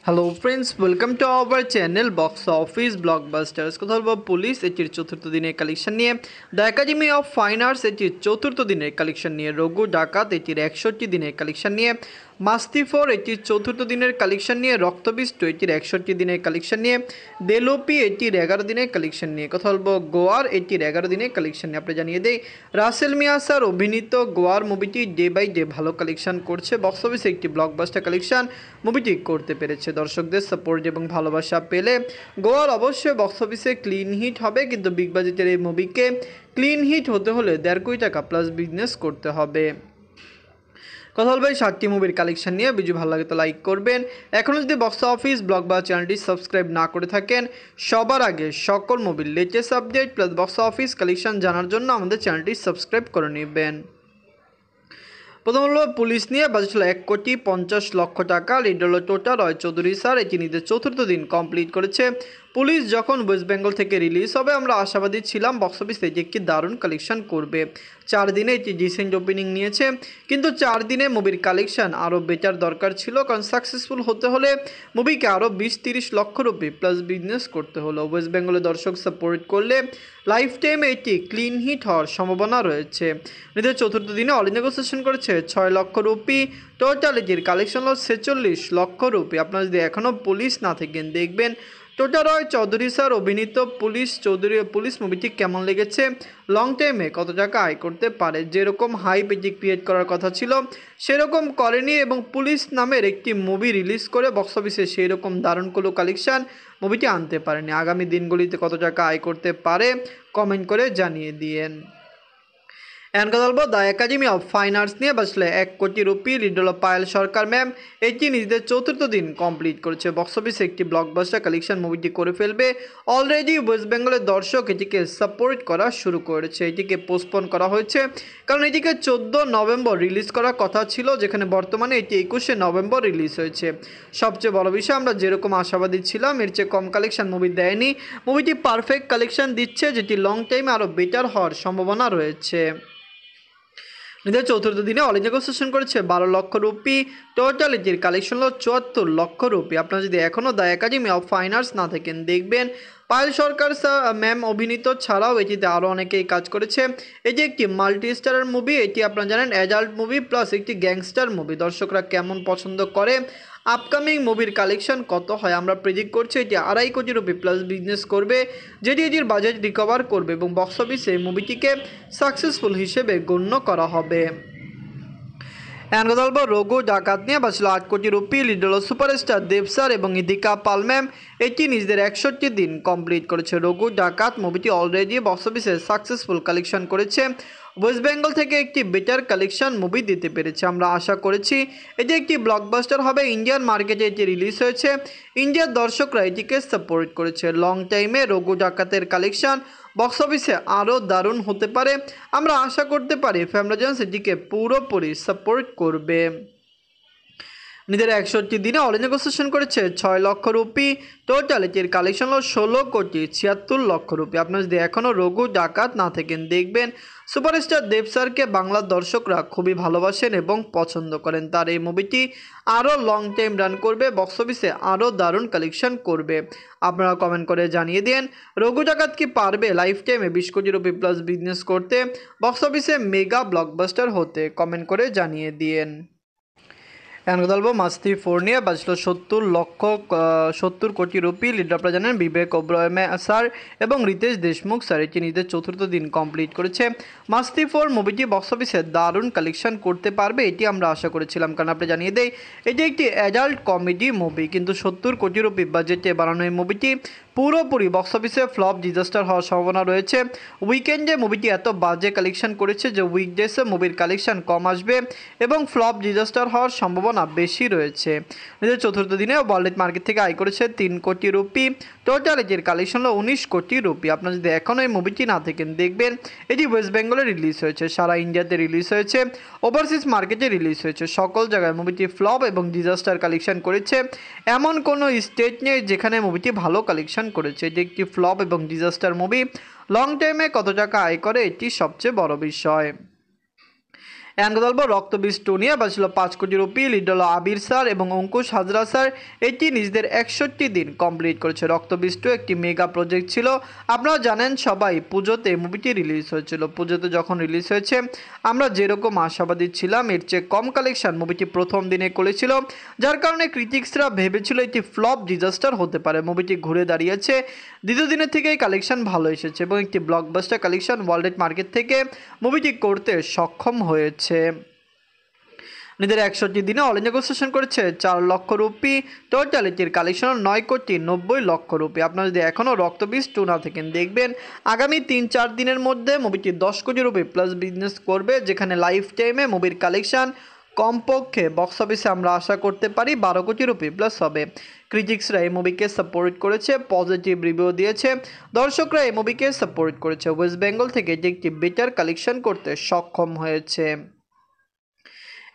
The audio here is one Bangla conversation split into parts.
Hello friends, welcome to our channel box office blockbusters. কথা বলবো পুলিশ এটির চতুর্থ দিনের কালেকশন নিয়ে, the academy of fine arts এটির চতুর্থ দিনের কালেকশন নিয়ে, রঘু ডাকাত এটির 61 দিনের কালেকশন নিয়ে, মাস্তি ফোর এটির চতুর্থ দিনের কালেকশন নিয়ে, রক্তবিষ্ট এটির 61 দিনের কালেকশন নিয়ে, দেলোপি এটির 11 দিনের কালেকশন নিয়ে। কথা বলবো গোয়ার এটির 11 দিনের কালেকশন নিয়ে। আপনি জানিয়ে দেই রাসেল মিয়া স্যার অভিনীত গোয়ার মুভিটি ডে বাই ডে ভালো কালেকশন করছে। বক্স অফিসে একটি ব্লকবাস্টার কালেকশন মুভিটি করতে পেরেছে। দর্শকদের সাপোর্ট এবং ভালোবাসা পেলে গোয়ার অবশ্যই বক্স অফিসে ক্লিন হিট হবে, কিন্তু বিগ বাজেটের এই মুভিকে ক্লিন হিট হতে হলে 1.5 কোটি টাকা প্লাস বিজনেস করতে হবে। কথা বলবো এই 7টি মুভির কালেকশন নিয়ে। ভিডিও ভালো লাগে তো লাইক করবেন। এখনও যদি বক্স অফিস ব্লগ বা চ্যানেলটি সাবস্ক্রাইব না করে থাকেন, সবার আগে সকল মুভির latest update plus box office collection জানার জন্য আমাদের চ্যানেলটি সাবস্ক্রাইব করে নেবেন। প্রথম হলো পুলিশ নিয়ে, বাজেট ছিল 1,50,00,000 টাকা। লিড হলো টোটা রয় চৌধুরী স্যার। এটি নিজের চতুর্থ দিন কমপ্লিট করেছে। পুলিশ যখন ওয়েস্ট বেঙ্গল থেকে রিলিজ হবে আমরা আশাবাদী ছিলাম বক্স অফিসে এটি একটি দারুণ কালেকশন করবে। 4 দিনে এটি ডিসেন্ট ওপেনিং নিয়েছে, কিন্তু 4 দিনে মুভির কালেকশন আরও বেটার দরকার ছিল, কারণ সাকসেসফুল হতে হলে মুভিকে আরও 20-30 লক্ষ রুপি প্লাস বিজনেস করতে হলো। ওয়েস্ট বেঙ্গলের দর্শক সাপোর্ট করলে লাইফ টাইমে এটি ক্লিন হিট হওয়ার সম্ভাবনা রয়েছে। নিজের চতুর্থ দিনে অল নেগোসিয়েশন করেছে 6 লক্ষ রুপি। টোটাল এটির কালেকশন হল 46 লক্ষ রুপি। আপনারা যদি এখনও পুলিশ না থাকেন দেখবেন টোটা রয় চৌধুরী স্যার অভিনীত পুলিশ মুভিটি কেমন লেগেছে, লং টাইমে কত টাকা আয় করতে পারে। যেরকম হাইপ এটি ক্রিয়েট করার কথা ছিল সেরকম করেনি, এবং পুলিশ নামের একটি মুভি রিলিজ করে বক্স অফিসে সেই রকম দারুণ কোনো কালেকশন মুভিটি আনতে পারেনি। আগামী দিনগুলিতে কত টাকা আয় করতে পারে কমেন্ট করে জানিয়ে দিয়েন। এখন কথা বলবো the academy of fine arts নিয়ে, বাজলে 1 কোটি রুপি। লিড হলো পায়েল সরকার ম্যাম। এটি নিজেদের চতুর্থ দিন কমপ্লিট করেছে। বক্স অফিসে একটি ব্লকবাস্টার কালেকশন মুভিটি করে ফেলবে। অলরেডি ওয়েস্ট বেঙ্গলের দর্শক এটিকে সাপোর্ট করা শুরু করেছে। এটিকে পোস্টপোন করা হয়েছে কারণ এটিকে 14 নভেম্বর রিলিজ করার কথা ছিল, যেখানে বর্তমানে এটি 21শে নভেম্বর রিলিজ হয়েছে। সবচেয়ে বড় বিষয়, আমরা যেরকম আশাবাদী ছিলাম এর চেয়ে কম কালেকশন মুভি দেয়নি। মুভিটি পারফেক্ট কালেকশন দিচ্ছে, যেটি লং টাইমে আরও বেটার হওয়ার সম্ভাবনা রয়েছে। নিজের চতুর্থ দিনে অল নেগোসিয়েশন করেছে 12 লক্ষ রুপি। টোটাল এটির কালেকশন হলো 74 লক্ষ রুপি। আপনারা যদি এখনও the academy of fine arts না থাকেন দেখবেন পায়েল সরকার ম্যাম অভিনীত ছাড়াও এটিতে আরও অনেকেই কাজ করেছে। এটি একটি মাল্টি স্টারার মুভি। এটি আপনারা জানেন অ্যাডাল্ট মুভি প্লাস একটি গ্যাংস্টার মুভি। দর্শকরা কেমন পছন্দ করে, আপকামিং মুভির কালেকশন কত হয় আমরা প্রেডিক্ট করছি এটি 2.5 কোটি রুপি প্লাস বিজনেস করবে, যেটি এটির বাজেট রিকভার করবে এবং বক্স অফিসে মুভিটিকে সাকসেসফুল হিসেবে গণ্য করা হবে। এখন কথা বলবো রঘু ডাকাত নিয়ে, বাঁচলো 8 কোটি রুপি। লিড হলো সুপারস্টার দেব স্যার এবং ইদিকা পাল ম্যাম। এটি নিজেদের 61 দিন কমপ্লিট করেছে। রঘু ডাকাত মুভিটি অলরেডি বক্স অফিসে সাকসেসফুল কালেকশন করেছে। ওয়েস্ট বেঙ্গল থেকে একটি বেটার কালেকশন মুভি দিতে পেরেছে। আমরা আশা করেছি এটি একটি ব্লকবাস্টার হবে। ইন্ডিয়ান মার্কেটে এটি রিলিজ হয়েছে, ইন্ডিয়ার দর্শকরা এটিকে সাপোর্ট করেছে। লং টাইমে রঘু ডাকাতের কালেকশন বক্স অফিসে আরও দারুণ হতে পারে। আমরা আশা করতে পারি ফ্যামিলিজন্স এটিকে পুরোপুরি সাপোর্ট করবে। নিজের 61 দিনে অল নেগোসিয়েশন করেছে 6 লক্ষ রুপি। টোটাল এটির কালেকশন হলো 16,76,00,000 রুপি। আপনারা যদি এখনও রঘু ডাকাত না থাকেন দেখবেন সুপারস্টার দেব স্যারকে বাংলার দর্শকরা খুবই ভালোবাসেন এবং পছন্দ করেন। তার এই মুভিটি আরও লং টাইম রান করবে, বক্স অফিসে আরও দারুণ কালেকশন করবে। আপনারা কমেন্ট করে জানিয়ে দেন রঘু ডাকাত কি পারবে লাইফ টাইমে 20 কোটি রুপি প্লাস বিজনেস করতে, বক্স অফিসে মেগা ব্লকবাস্টার হতে। কমেন্ট করে জানিয়ে দিন। এখন কথা বলবো মাস্তি ফোর নিয়ে, বাজলো 70 কোটি রুপি। লিড আপনারা জানেন বিবেক ওবরয় স্যার এবং রিতেশ দেশমুখ স্যার। এটি নিজের চতুর্থ দিন কমপ্লিট করেছে। মাস্তি ফোর মুভিটি বক্স অফিসে দারুণ কালেকশন করতে পারবে এটি আমরা আশা করেছিলাম, কারণ আপনি জানিয়ে দেয় এটি একটি অ্যাডাল্ট কমেডি মুভি, কিন্তু 70 কোটি রুপি বাজেটে বানানো এই মুভিটি পুরোপুরি বক্স অফিসে ফ্লপ ডিজাস্টার হওয়ার সম্ভাবনা রয়েছে। উইকেন্ডে মুভিটি এত বাজে কালেকশন করেছে যে উইকডেসে মুভির কালেকশন কম আসবে এবং ফ্লপ ডিজাস্টার হওয়ার সম্ভাবনা বেশি রয়েছে। নিজের চতুর্থ দিনে ওয়ার্ল্ড মার্কেট থেকে আয় করেছে 3 কোটি রুপি। টোটাল এটির কালেকশন হলো 19 কোটি রুপি। আপনারা যদি এখনও এই মুভিটি না থাকেন দেখবেন এটি ওয়েস্ট বেঙ্গলে রিলিজ হয়েছে, সারা ইন্ডিয়াতে রিলিজ হয়েছে, ওভারসিজ মার্কেটে রিলিজ হয়েছে। সকল জায়গায় মুভিটি ফ্লপ এবং ডিজাস্টার কালেকশন করেছে। এমন কোনো স্টেট নেই যেখানে মুভিটি ভালো কালেকশন করেছে। এটি একটি ফ্লপ এবং ডিজাস্টার মুভি। লং টাইমে কত টাকা আয় করে এটি সবচেয়ে বড় বিষয়। এখন কথা বলবো রক্তবীজ টু নিয়ে বাঁচল 5 কোটি রুপি। লিড হলো আবির স্যার এবং অঙ্কুশ হাজরা স্যার। এটি নিজেদের 61 দিন কমপ্লিট করেছে। রক্তবীজ টু একটি মেগা প্রজেক্ট ছিল। আপনারা জানেন সবাই পুজোতে মুভিটি রিলিজ হয়েছিল। পুজোতে যখন রিলিজ হয়েছে আমরা যেরকম আশাবাদী ছিলাম এর চেয়ে কম কালেকশন মুভিটি প্রথম দিনে করেছিল, যার কারণে ক্রিটিক্সরা ভেবেছিল এটি ফ্লপ ডিজাস্টার হতে পারে। মুভিটি ঘুরে দাঁড়িয়েছে, দ্বিতীয় দিনের থেকেই কালেকশন ভালো এসেছে এবং একটি ব্লকবাস্টার কালেকশন ওয়ার্ল্ড মার্কেট থেকে মুভিটি করতে সক্ষম হয়েছে। নিজের 61 দিনে অল ইন্ডিয়া নেগোসিয়েশন করেছে 4 লক্ষ রুপি। টোটাল এটির কালেকশন 9 কোটি 90 লক্ষ রুপি। আপনারা যদি এখনও রক্তবীজ টু না থাকেন দেখবেন আগামী 3-4 দিনের মধ্যে মুভিটি 10 কোটি রুপি প্লাস বিজনেস করবে, যেখানে লাইফ টাইমে মুভির কালেকশন কমপক্ষে বক্স অফিসে আমরা আশা করতে পারি 12 কোটি রুপি প্লাস হবে। ক্রিটিক্সরা এই মুভিকে সাপোর্ট করেছে, পজিটিভ রিভিউ দিয়েছে, দর্শকরা এই মুভিকে সাপোর্ট করেছে। ওয়েস্ট বেঙ্গল থেকে এটি একটি বেটার কালেকশন করতে সক্ষম হয়েছে।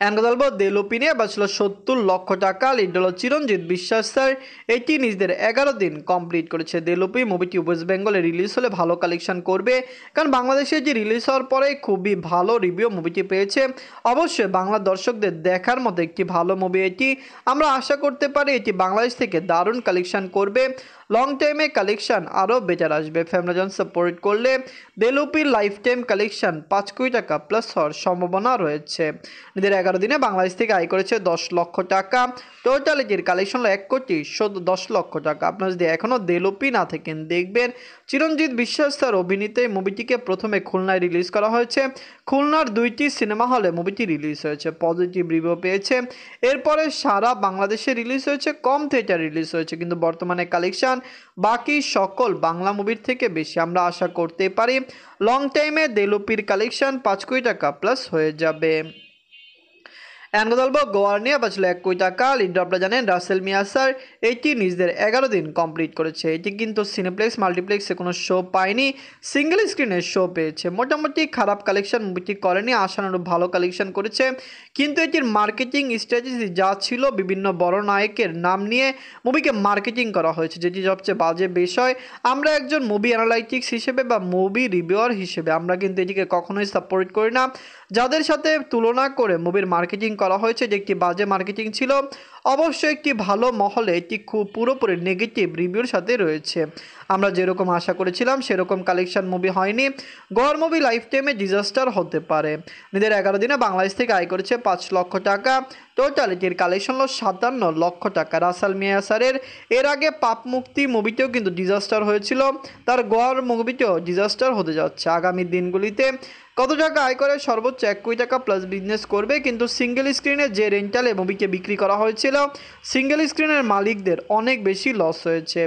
এনগদলব দেলোপি নিয়ে বাঁচল 70 লক্ষ টাকা। লিড হল চিরঞ্জিত বিশ্বাস স্যার। এটি নিজেদের 11 দিন কমপ্লিট করেছে। দেলোপি মুভিটি ওয়েস্ট বেঙ্গলে রিলিজ হলে ভালো কালেকশন করবে, কারণ বাংলাদেশে এটি রিলিজ হওয়ার পরে খুবই ভালো রিভিউ মুভিটি পেয়েছে। অবশ্যই বাংলা দর্শকদের দেখার মতো একটি ভালো মুভি এটি। আমরা আশা করতে পারি এটি বাংলাদেশ থেকে দারুণ কালেকশন করবে, লং টাইমে কালেকশন আরও বেটার আসবে। ফ্যামিলিজন সাপোর্ট করলে দেলোপির লাইফ টাইম কালেকশন 5 কোটি টাকা প্লাস হওয়ার সম্ভাবনা রয়েছে। নিজের 11 দিনে বাংলাদেশ থেকে আয় করেছে 10 লক্ষ টাকা। টোটাল এটির কালেকশন হলো 1 কোটি 10 লক্ষ টাকা। আপনারা যদি এখনও দেলোপি না থাকেন দেখবেন চিরঞ্জিত বিশ্বাস স্যার অভিনীত এই মুভিটিকে প্রথমে খুলনায় রিলিজ করা হয়েছে। খুলনার 2টি সিনেমা হলে মুভিটি রিলিজ হয়েছে, পজিটিভ রিভিউ পেয়েছে। এরপরে সারা বাংলাদেশে রিলিজ হয়েছে, কম থিয়েটার রিলিজ হয়েছে, কিন্তু বর্তমানে কালেকশন বাকি সকল বাংলা মুভির থেকে বেশি। আমরা আশা করতে পারি লং টাইমে দেলোপির কালেকশন 5 কোটি টাকা প্লাস হয়ে যাবে। এখন কথা বলবো গোয়ার নিয়ে বাঁচল 1 কোটি টাকা। লিড আপনারা জানেন রাসেল মিয়া স্যার। এটি নিজেদের 11 দিন কমপ্লিট করেছে। এটি কিন্তু সিনেপ্লেক্স মাল্টিপ্লেক্সে কোনো শো পায়নি, সিঙ্গেল স্ক্রিনের শো পেয়েছে। মোটামুটি খারাপ কালেকশন মুভিটি করেনি, আশানুরূপ ভালো কালেকশন করেছে, কিন্তু এটির মার্কেটিং স্ট্র্যাটেজি যা ছিল বিভিন্ন বড় নায়কের নাম নিয়ে মুভিকে মার্কেটিং করা হয়েছে, যেটি সবচেয়ে বাজে বিষয়। আমরা একজন মুভি অ্যানালাইটিক্স হিসেবে বা মুভি রিভিউয়ার হিসেবে আমরা কিন্তু এটিকে কখনোই সাপোর্ট করি না। যাদের সাথে তুলনা করে মুভির মার্কেটিং করা হয়েছে যে একটি বাজে মার্কেটিং ছিল, অবশ্যই একটি ভালো মহলে এটি খুব পুরোপুরি নেগেটিভ রিভিউর সাথে রয়েছে। আমরা যেরকম আশা করেছিলাম সেরকম কালেকশন মুভি হয়নি। গড় মুভি লাইফ টাইমে ডিজাস্টার হতে পারে। নিজের 11 দিনে বাংলাদেশ থেকে আয় করেছে 5 লক্ষ টাকা। টোটাল এটির কালেকশন হলো 57 লক্ষ টাকা। রাসেল মিয়া স্যারের এর আগে পাপ মুক্তি মুভিতেও কিন্তু ডিজাস্টার হয়েছিল, তার গড় মুভিতেও ডিজাস্টার হতে যাচ্ছে। আগামী দিনগুলিতে কত টাকা আয় করে সর্বোচ্চ 1 কোটি টাকা প্লাস বিজনেস করবে, কিন্তু সিঙ্গেল স্ক্রিনে যে রেন্টালে মুভিকে বিক্রি করা হয়েছিল সিঙ্গেল স্ক্রিনের মালিকদের অনেক বেশি লস হয়েছে।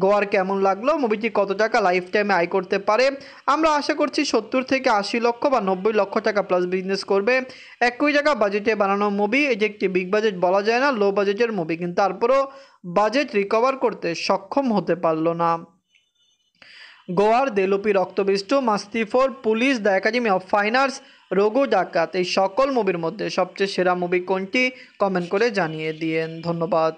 গোয়ার কেমন লাগলো, মুভিটি কত টাকা লাইফ টাইমে আয় করতে পারে? আমরা আশা করছি 70 থেকে 80 লক্ষ বা 90 লক্ষ টাকা প্লাস বিজনেস করবে। 1 কোটি টাকা বাজেটে বানানো মুভি, এটি একটি বিগ বাজেট বলা যায় না, লো বাজেটের মুভি, কিন্তু তারপরও বাজেট রিকভার করতে সক্ষম হতে পারলো না। গোয়ার দেলোপি, রক্তবীজ two, Masti 4, police, the academy of fine arts, Raghu ডাকাত, এই সকল মুভির মধ্যে সবচেয়ে সেরা মুভি কোনটি? কমেন্ট করে জানিয়ে দিয়েন। ধন্যবাদ।